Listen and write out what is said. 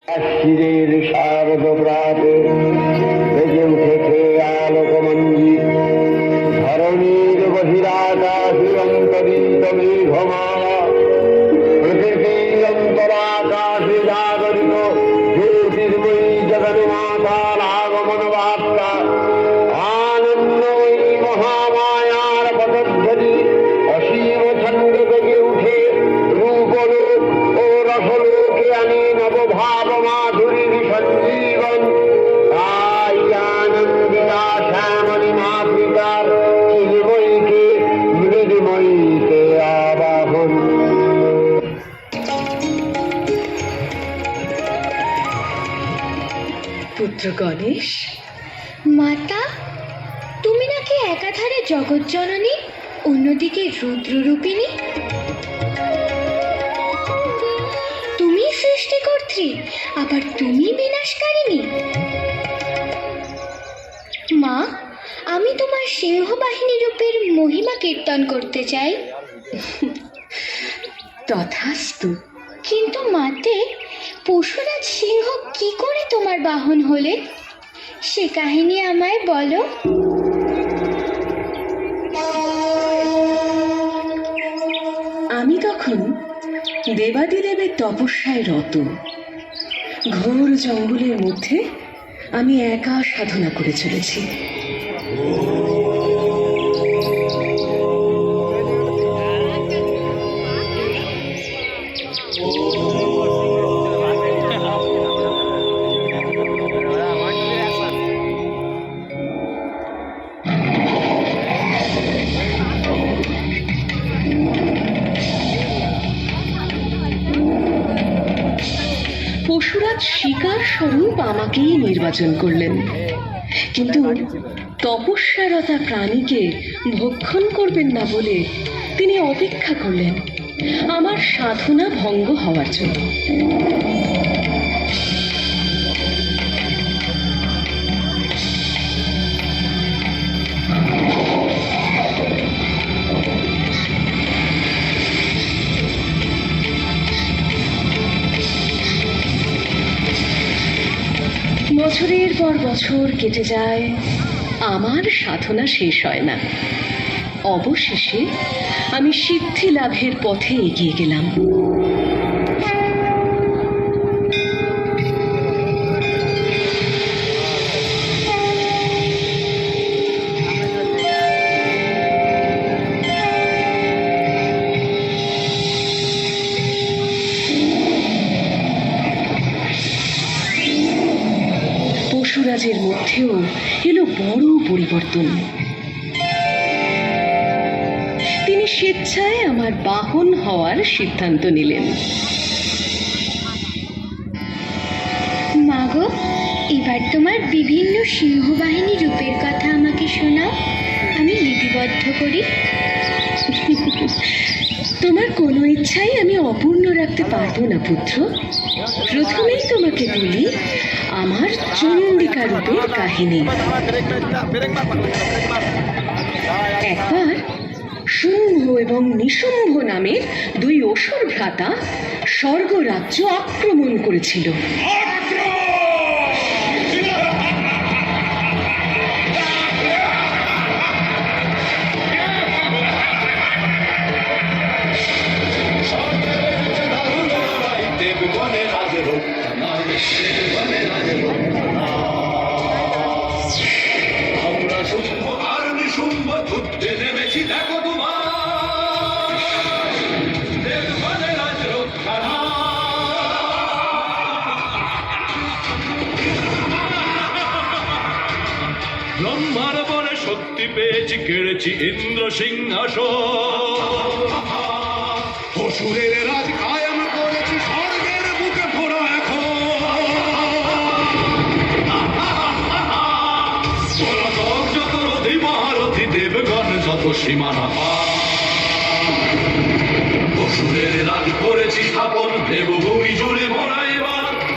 শিরের শারদ প্রাতে বেজে উঠেছে আলোকমঞ্জিত, ধরণীর বহিরাকাশে অন্তরিত মেঘমালা, প্রকৃতির অন্তরাকাশে জাগরিত জ্যোতির্ময়ী জগন্মাতার আগমন বার্তা, আনন্দময়ী মহামায়ার পদধ্বনি অসীম ছন্দে বেজে উঠে রূপলোক ও রসলোকে আনে নবভাব মাধুরীর সঞ্জীবন। তাই আনন্দিতা শ্যামলী মাতৃকার চিরময়ীকে মৃদুময়ীতে আবাহন। পুত্র গণেশ, মাতা, তুমি নাকি একাধারে জগৎ জননী, অন্যদিকে রুদ্ররূপিণী। তুমি সৃষ্টিকর্ত্রী, আবার তুমি বিনাশকারিণী। মা, আমি তোমার সিংহবাহিনী রূপের মহিমা কীর্তন করতে চাই। তথাস্তু। কিন্তু মাতে, পশুরাজ সিংহ কি করে তোমার বাহন হলে, সে কাহিনী আমায় বলো। আমি তখন দেবাদিদেবের তপস্যায় রত। ঘোর জঙ্গলের মধ্যে আমি একা সাধনা করে চলেছি। পশুরাজ শিকার স্বরূপ আমাকেই নির্বাচন করলেন, কিন্তু তপস্যারতা প্রাণীকে ভক্ষণ করবেন না বলে তিনি অপেক্ষা করলেন আমার সাধনা ভঙ্গ হওয়ার জন্য। বছরের পর বছর কেটে যায়, আমার সাধনা শেষ হয় না। অবশেষে আমি সিদ্ধি লাভের পথে এগিয়ে গেলাম। পশুরাজের মধ্যেও এলো বড় পরিবর্তন। তিনি স্বেচ্ছায় আমার বাহন হওয়ার সিদ্ধান্ত নিলেন। মাগো, এবার তোমার বিভিন্ন সিংহবাহিনী রূপের কথা আমাকে শোনাও, আমি লিপিবদ্ধ করি। তোমার কোনো ইচ্ছাই আমি অপূর্ণ রাখতে পারবো না পুত্র। প্রথমেই তোমাকে বলি আমার চণ্ডিকা রূপের কাহিনী। একবার শুম্ভ এবং নিশুম্ভ নামের দুই অসুর ভ্রাতা স্বর্গরাজ্য আক্রমণ করেছিল। ব্রহ্মার বলে শক্তি পেয়েছি, কেড়েছি ইন্দ্র সিংহাসন, অসুরের রাজ কায়েম করেছি, স্বর্গের বুকে ফোড়া এখন। যত রথি মহারথী, দেবগণ যত সীমানা পার, অসুরের রাজ করেছি স্থাপন, দেবভূমি জুড়ে